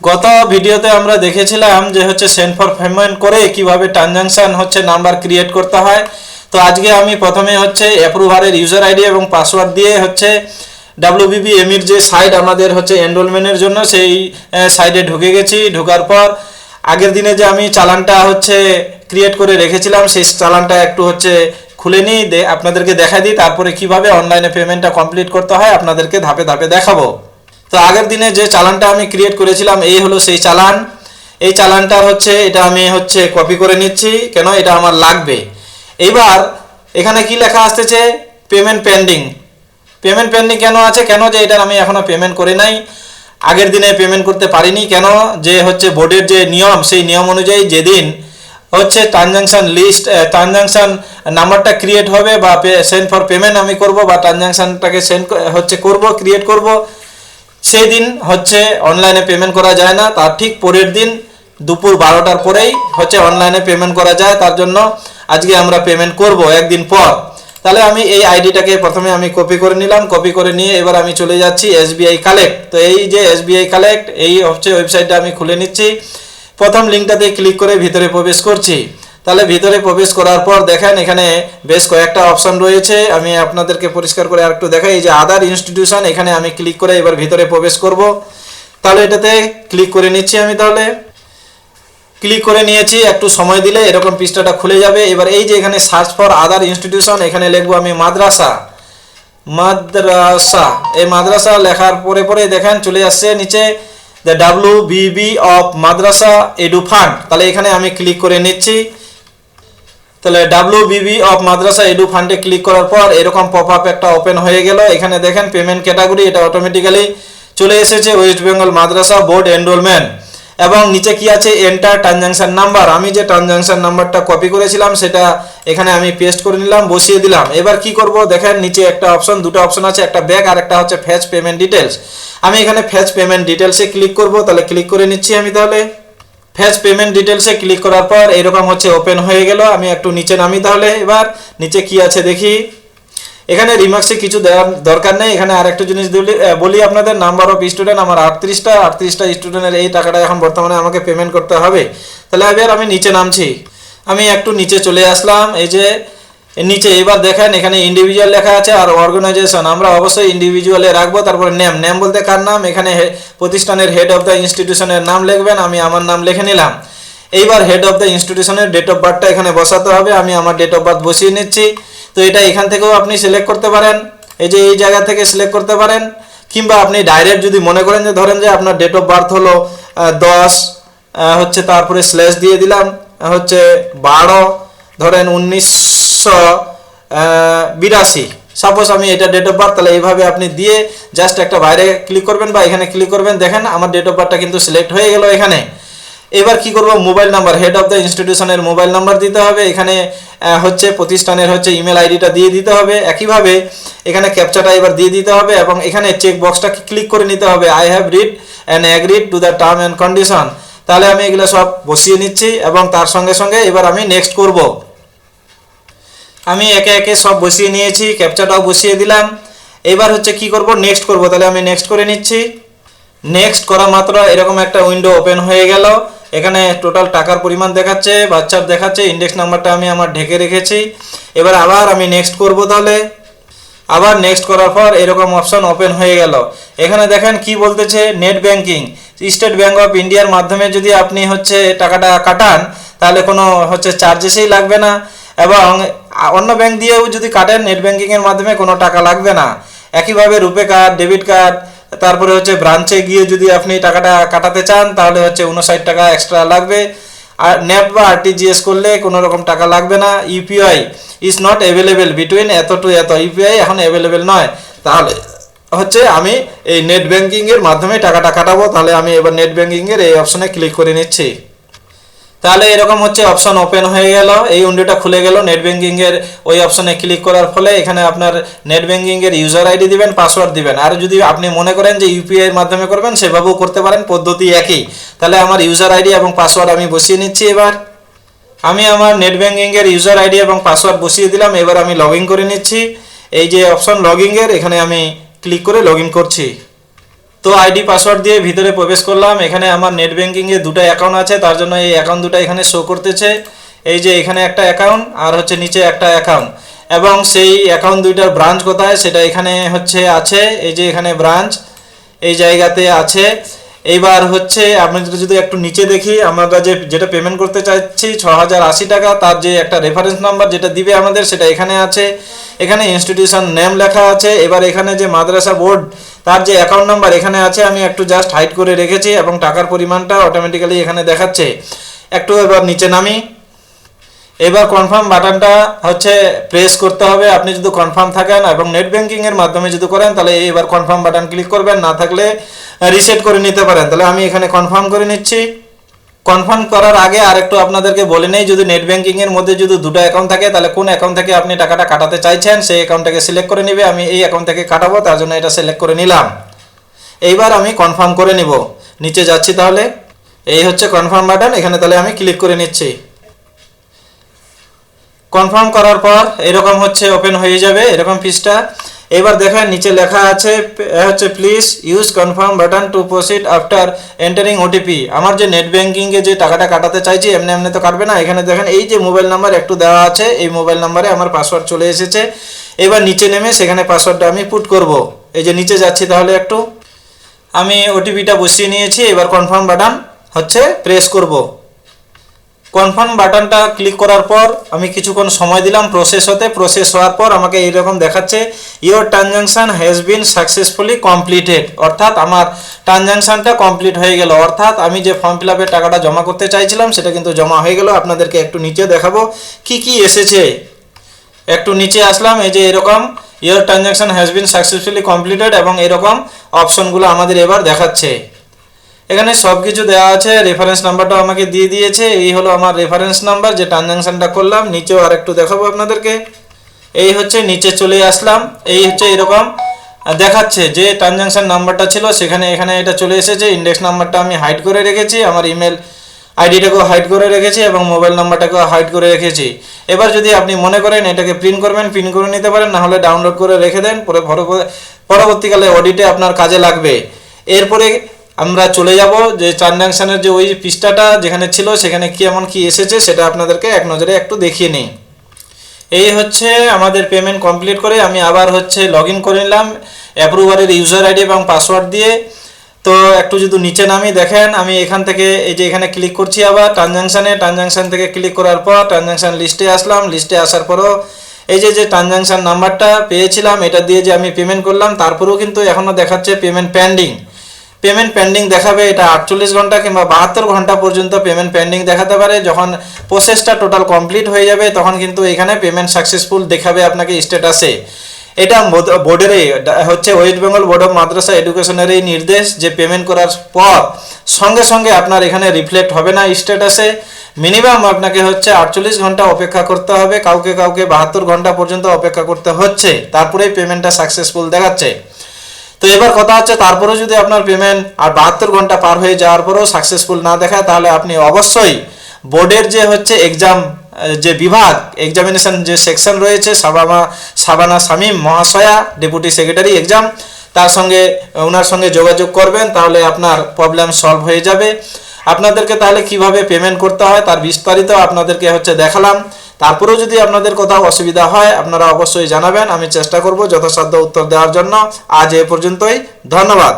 গত ভিডিওতে আমরা দেখেছিলাম যে হচ্ছে সেন্ড ফর পেমেন্ট করে কিভাবে ট্রানজাকশন হচ্ছে নাম্বার ক্রিয়েট করতে হয়। তো আজকে আমি প্রথমে হচ্ছে অ্যাপ্রুভারের ইউজার আইডি এবং পাসওয়ার্ড দিয়ে হচ্ছে WBBMEর যে সাইট আমাদের হচ্ছে এনরোলমেন্টের জন্য সেই সাইটে ঢুকে গেছি। ঢোকার পর আগের দিনে যে আমি চালানটা হচ্ছে ক্রিয়েট করে রেখেছিলাম সেই চালানটা একটু হচ্ছে খুলে নিই, আপনাদেরকে দেখা দিই, তারপরে কিভাবে অনলাইনে পেমেন্টটা কমপ্লিট করতে হয় আপনাদেরকে ধাপে ধাপে দেখাবো। তো আগের দিনে যে চালানটা আমি ক্রিয়েট করেছিলাম এই হলো সেই চালান। এই চালানটা হচ্ছে এটা আমি হচ্ছে কপি করে নিচ্ছি, কেন এটা আমার লাগবে। এইবার এখানে কি লেখা আসতেছে, পেমেন্ট পেন্ডিং। পেমেন্ট পেন্ডিং কেন আছে, কেন যে এটার আমি এখনো পেমেন্ট করে নাই, আগের দিনে পেমেন্ট করতে পারিনি, কেন যে হচ্ছে বোর্ডের যে নিয়ম সেই নিয়ম অনুযায়ী যেদিন হচ্ছে ট্রানজাকশন লিস্ট ট্রানজাকশন নাম্বারটা ক্রিয়েট হবে বা সেন্ড ফর পেমেন্ট আমি করব বা ট্রানজাকশনটাকে সেন্ড হচ্ছে করব ক্রিয়েট করব, সেই দিন হচ্ছে অনলাইনে পেমেন্ট করা যায় না। তার ঠিক পরের দিন দুপুর 12টার পরেই হচ্ছে অনলাইনে পেমেন্ট করা যায়। তার জন্য আজকে আমরা পেমেন্ট করব একদিন পর। তাহলে আমি এই আইডিটাকে প্রথমে আমি কপি করে নিলাম, কপি করে নিয়ে এবার আমি চলে যাচ্ছি SBI কালেক্ট। তো এই যে SBI কালেক্ট এই হচ্ছে ওয়েবসাইটটা আমি খুলে নিচ্ছি। প্রথম লিঙ্কটাতে ক্লিক করে ভিতরে প্রবেশ করছি। তাহলে ভিতরে প্রবেশ করার পর দেখেন এখানে বেশ কয়েকটা অপশন রয়েছে। আমি আপনাদেরকে পরিষ্কার করে আরেকটু দেখাই। এই যে আদার ইনস্টিটিউশন, এখানে আমি ক্লিক করে এবার ভিতরে প্রবেশ করব। তাহলে এটাতে ক্লিক করে নিচ্ছি আমি। তাহলে ক্লিক করে নিয়েছি, একটু সময় দিলে এরকম পৃষ্ঠাটা খুলে যাবে। এবার এই যে এখানে সার্চ ফর আদার ইনস্টিটিউশন, এখানে লিখবো আমি মাদ্রাসা। মাদ্রাসা, এই মাদ্রাসা লেখার পরে পরে দেখেন চলে আসছে নিচে the WBB of Madrasa edu fund. তাহলে এখানে আমি ক্লিক করে নিচ্ছি। তাহলে WBB অফ মাদ্রাসা এডু ফান্ডে ক্লিক করার পর এরকম পপ আপ একটা ওপেন হয়ে গেল। এখানে দেখেন পেমেন্ট ক্যাটাগরি, এটা অটোমেটিক্যালি চলে এসেছে ওয়েস্ট বেঙ্গল মাদ্রাসা বোর্ড এনরোলমেন্ট। এবং নিচে কি আছে, এন্টার ট্রানজাকশন নাম্বার। আমি যে ট্রানজাকশন নাম্বারটা কপি করেছিলাম সেটা এখানে আমি পেস্ট করে নিলাম, বসিয়ে দিলাম। এবার কি করব, দেখেন নিচে একটা অপশন, দুটো অপশন আছে, একটা ব্যাক আর একটা হচ্ছে ফেচ পেমেন্ট ডিটেলস। আমি এখানে ফেচ পেমেন্ট ডিটেলসে ক্লিক করব। তাহলে ক্লিক করে নিচ্ছি আমি। তাহলে ফেচ পেমেন্ট ডিটেলসে ক্লিক করার পর এরকম হচ্ছে ওপেন হয়ে গেল। আমি একটু নিচে নামি। তাহলে এবার নিচে কি আছে দেখি। এখানে রিমার্কসে কিছু দেওয়ার দরকার নেই। এখানে আরেকটা জিনিস বলি আপনাদের, নাম্বার অফ স্টুডেন্ট আমার 38টা স্টুডেন্টের এই টাকাটা এখন বর্তমানে আমাকে পেমেন্ট করতে হবে। তাহলে এবার আমি নিচে নামছি। আমি একটু নিচে চলে আসলাম। এই যে নিচে এবার দেখেন এখানে ইন্ডিভিজুয়াল লেখা আছে আর অর্গানাইজেশন, আমরা অবশ্যই ইন্ডিভিজুয়ালে রাখবো। তারপরে নেম বলতে কার নাম, এখানে প্রতিষ্ঠানের হেড অফ দ্য ইনস্টিটিউশনের নাম লিখবেন। আমি আমার নাম লিখে নিলাম। এইবার হেড অফ দ্য ইনস্টিটিউশনের ডেট অফ বার্থটা এখানে বসাতে হবে। আমি আমার ডেট অফ বার্থ বসিয়ে নিচ্ছি। তো এটা এখান থেকেও আপনি সিলেক্ট করতে পারেন, এই যে এই জায়গা থেকে সিলেক্ট করতে পারেন, কিংবা আপনি ডাইরেক্ট যদি মনে করেন যে ধরেন যে আপনার ডেট অফ বার্থ হলো 10 হচ্ছে তারপরে স্ল্যাশ দিয়ে দিলাম হচ্ছে 12 ধরেন 1982, সাপোজ আমি এটা ডেট অফ বার্থ। তাহলে এইভাবে আপনি দিয়ে জাস্ট একটা বাইরে ক্লিক করবেন বা এখানে ক্লিক করবেন। দেখেন আমার ডেট অফ বার্থটা কিন্তু সিলেক্ট হয়ে গেল এখানে। এবার কি করব, mobile number, head of the ইনস্টিটিউশনের মোবাইল নাম্বার দিতে হবে। এখানে হচ্ছে প্রতিষ্ঠানের হচ্ছে ইমেল আইডিটা দিয়ে দিতে হবে। একইভাবে এখানে ক্যাপচাটা এবার দিয়ে দিতে হবে এবং এখানে চেক বক্সটাকে ক্লিক করে নিতে হবে, I have read and agreed to the term and condition. তাহলে আমি এগুলো সব বসিয়ে নিচ্ছি এবং তার সঙ্গে সঙ্গে এবার আমি নেক্সট করব। আমি একে একে সব বসিয়ে নিয়েছি, ক্যাপচাটাও বসিয়ে দিলাম। এবার হচ্ছে কি করব, নেক্সট করব। তাহলে আমি নেক্সট করে নিচ্ছি। নেক্সট করা মাত্র এরকম একটা উইন্ডো ওপেন হয়ে গেল। এখানে টোটাল টাকার পরিমাণ দেখাচ্ছে, বাচ্চার দেখাচ্ছে, ইন্ডেক্স নাম্বারটা আমি আমার ঢেকে রেখেছি। এবার আবার আমি নেক্সট করব। তাহলে আবার নেক্সট করার পর এরকম অপশন ওপেন হয়ে গেল। এখানে দেখেন কি বলতেছে, net banking state bank of ইন্ডিয়ার মাধ্যমে যদি আপনি হচ্ছে টাকাটা কাটান তাহলে কোনো হচ্ছে চার্জেসই লাগবে না, এবং অন্য ব্যাংক দিয়েও যদি কাটেন নেট ব্যাংকিংয়ের মাধ্যমে কোনো টাকা লাগবে না। একইভাবে রুপে কার্ড, ডেবিট কার্ড, তারপরে হচ্ছে ব্রাঞ্চে গিয়ে যদি আপনি টাকাটা কাটাতে চান তাহলে হচ্ছে 59 টাকা এক্সট্রা লাগবে। আর নেট বা RTGS করলে কোনো রকম টাকা লাগবে না। UPI is not available between এত টু এত, ইউপিআই এখন অ্যাভেলেবেল নয়। তাহলে হচ্ছে আমি এই নেট ব্যাংকিংয়ের মাধ্যমে টাকাটা কাটাবো। তাহলে আমি এবার নেট ব্যাংকিংয়ের এই অপশনে ক্লিক করে নিচ্ছি। তাহলে এরকম হচ্ছে অপশন ওপেন হয়ে গেল, এই উইন্ডোটা খুলে গেল। নেট ব্যাংকিংয়ের ওই অপশনে ক্লিক করার ফলে এখানে আপনার নেট ব্যাংকিংয়ের ইউজার আইডি দিবেন, পাসওয়ার্ড দিবেন। আর যদি আপনি মনে করেন যে ইউপিআই এর মাধ্যমে করবেন সেভাবেও করতে পারেন, পদ্ধতি একই। তাহলে আমার ইউজার আইডি এবং পাসওয়ার্ড আমি বসিয়ে নিচ্ছি। এবার আমি আমার নেট ব্যাংকিংয়ের ইউজার আইডি এবং পাসওয়ার্ড বসিয়ে দিলাম। এবার আমি লগ ইন করে নিচ্ছি। এই যে অপশন লগ ইনের, এখানে আমি ক্লিক করে লগ ইন করছি। তো আইডি পাসওয়ার্ড দিয়ে ভিতরে প্রবেশ করলাম। এখানে আমার নেট ব্যাঙ্কিংয়ে দুটো অ্যাকাউন্ট আছে, তার জন্য এই অ্যাকাউন্ট দুটো এখানে শো করতেছে। এই যে এখানে একটা অ্যাকাউন্ট আর হচ্ছে নিচে একটা অ্যাকাউন্ট, এবং সেই অ্যাকাউন্ট দুইটার ব্রাঞ্চ কোথায় সেটা এখানে হচ্ছে আছে। এই যে এখানে ব্রাঞ্চ এই জায়গাতে আছে। এইবার হচ্ছে আপনাদের যদি একটু নিচে দেখি, আমরা যেটা পেমেন্ট করতে চাইছি 6080 টাকা, তার যে একটা রেফারেন্স নাম্বার যেটা দিবে আমাদের সেটা এখানে আছে। এখানে ইনস্টিটিউশন নেম লেখা আছে। এবার এখানে যে মাদ্রাসা বোর্ড তার যে অ্যাকাউন্ট নাম্বার এখানে আছে, আমি একটু জাস্ট হাইড করে রেখেছি এবং টাকার পরিমাণটা অটোমেটিক্যালি এখানে দেখাচ্ছে। একটু এবার নিচে নামি। এবার কনফার্ম বাটনটা হচ্ছে প্রেস করতে হবে। আপনি যদি কনফার্ম থাকেন এবং নেট ব্যাঙ্কিংয়ের মাধ্যমে যদি করেন তাহলে এবার কনফার্ম বাটন ক্লিক করবেন, না থাকলে রিসেট করে নিতে পারেন। তাহলে আমি এখানে কনফার্ম করে নিচ্ছি। কনফার্ম করার আগে আরেকটু আপনাদেরকে বলে নেই, যদি নেট ব্যাঙ্কিংয়ের মধ্যে যদি দুটো অ্যাকাউন্ট থাকে তাহলে কোন অ্যাকাউন্ট থেকে আপনি টাকাটা কাটাতে চাইছেন সেই অ্যাকাউন্টটাকে সিলেক্ট করে নেবে। আমি এই অ্যাকাউন্ট থেকে কাটাবো, তার জন্য এটা সিলেক্ট করে নিলাম। এইবার আমি কনফার্ম করে নিব। নিচে যাচ্ছি, তাহলে এই হচ্ছে কনফার্ম বাটন, এখানে তাহলে আমি ক্লিক করে নিচ্ছি। কনফার্ম করার পর এরকম হচ্ছে ওপেন হয়ে যাবে এরকম পৃষ্ঠা। এবার দেখেন নিচে লেখা আছে হচ্ছে please use confirm button two proceed after entering OTP. আমার যে নেট ব্যাঙ্কিংয়ে যে টাকাটা কাটাতে চাইছি এমনি এমনি তো কাটবে না। এখানে দেখেন এই যে মোবাইল নাম্বার একটু দেওয়া আছে, এই মোবাইল নাম্বারে আমার পাসওয়ার্ড চলে এসেছে। এবার নিচে নেমে সেখানে পাসওয়ার্ডটা আমি পুট করব। এই যে নিচে যাচ্ছি, তাহলে একটু আমি ওটিপিটা বসিয়ে নিয়েছি। এবার কনফার্ম বাটন হচ্ছে প্রেস করব। কনফার্ম বাটনটা ক্লিক করার পর আমি কিছুক্ষণ সময় দিলাম প্রসেস হতে। প্রসেস হওয়ার পর আমাকে এইরকম দেখাচ্ছে your transaction has been successfully completed, অর্থাৎ আমার ট্রানজাকশানটা কমপ্লিট হয়ে গেল। অর্থাৎ আমি যে ফর্ম ফিল আপের টাকাটা জমা করতে চাইছিলাম সেটা কিন্তু জমা হয়ে গেল। আপনাদেরকে একটু নিচে দেখাবো কি কি এসেছে। একটু নিচে আসলাম, এই যে এরকম your transaction has been successfully completed এবং এরকম অপশনগুলো আমাদের এবার দেখাচ্ছে। এখানে সব কিছু দেওয়া আছে। রেফারেন্স নাম্বারটাও আমাকে দিয়ে দিয়েছে। এই হলো আমার রেফারেন্স নাম্বার যে ট্রানজাকশানটা করলাম। নিচেও আর একটু দেখাবো আপনাদেরকে। এই হচ্ছে নিচে চলে আসলাম। এই হচ্ছে এরকম দেখাচ্ছে যে ট্রানজাকশান নাম্বারটা ছিল সেখানে এখানে এটা চলে এসেছে। ইন্ডেক্স নাম্বারটা আমি হাইড করে রেখেছি, আমার ইমেল আইডিটাকেও হাইড করে রেখেছি এবং মোবাইল নাম্বারটাকেও হাইড করে রেখেছি। এবার যদি আপনি মনে করেন এটাকে প্রিন্ট করবেন, প্রিন্ট করে নিতে পারেন, না হলে ডাউনলোড করে রেখে দেন, পরবর্তীকালে অডিটে আপনার কাজে লাগবে। এরপরে আমরা চলে যাব যে ট্রানজাকশানের যে ওই পৃষ্ঠাটা যেখানে ছিল সেখানে কেমন কি এসেছে সেটা আপনাদেরকে এক নজরে একটু দেখিয়ে নিই। এই হচ্ছে আমাদের পেমেন্ট কমপ্লিট করে আমি আবার হচ্ছে লগ ইন করে নিলাম অ্যাপ্রুভারের ইউজার আইডি এবং পাসওয়ার্ড দিয়ে। তো একটু যদি নিচে নামি দেখেন, আমি এখান থেকে এই যে এখানে ক্লিক করছি আবার ট্রানজাকশান থেকে ক্লিক করার পর ট্রানজাকশান লিস্টে আসলাম। লিস্টে আসার পরও এই যে ট্রানজাকশান নাম্বারটা পেয়েছিলাম এটা দিয়ে যে আমি পেমেন্ট করলাম, তারপরেও কিন্তু এখনও দেখাচ্ছে পেমেন্ট পেন্ডিং। পেমেন্ট পেন্ডিং দেখাবে, এটা 48 ঘন্টা কিংবা 72 ঘন্টা পর্যন্ত পেমেন্ট পেন্ডিং দেখাতে পারে। যখন প্রসেসটা টোটাল কমপ্লিট হয়ে যাবে তখন কিন্তু এখানে পেমেন্ট সাকসেসফুল দেখাবে আপনাকে স্ট্যাটাসে। এটা বোর্ডেরই হচ্ছে ওয়েস্ট বেঙ্গল বোর্ড অফ মাদ্রাসা এডুকেশনেরই নির্দেশ যে পেমেন্ট করার পর সঙ্গে সঙ্গে আপনার এখানে রিফ্লেক্ট হবে না স্ট্যাটাসে। মিনিমাম আপনাকে হচ্ছে 48 ঘন্টা অপেক্ষা করতে হবে, কাউকে 72 ঘন্টা পর্যন্ত অপেক্ষা করতে হচ্ছে, তারপরেই পেমেন্টটা সাকসেসফুল দেখাচ্ছে। তো এবার কথা হচ্ছে তারপরেও যদি আপনার পেমেন্ট আর 72 ঘন্টা পার হয়ে যাওয়ার পরেও সাকসেসফুল না দেখায় তাহলে আপনি অবশ্যই বোর্ডের যে হচ্ছে এক্সাম যে বিভাগ এক্সামিনেশন যে সেকশন রয়েছে সাবানা শামীম মহাশয়া ডেপুটি সেক্রেটারি এক্সাম, ওনার সঙ্গে যোগাযোগ করবেন, তাহলে আপনার প্রবলেম সলভ হয়ে যাবে। আপনাদেরকে তাহলে কিভাবে পেমেন্ট করতে হয় তার বিস্তারিত আপনাদেরকে হচ্ছে দেখালাম। তারপরেও যদি আপনাদের কোথাও অসুবিধা হয় আপনারা অবশ্যই জানাবেন, আমি চেষ্টা করব যথাসাধ্য উত্তর দেওয়ার জন্য। আজ এ পর্যন্তই, ধন্যবাদ।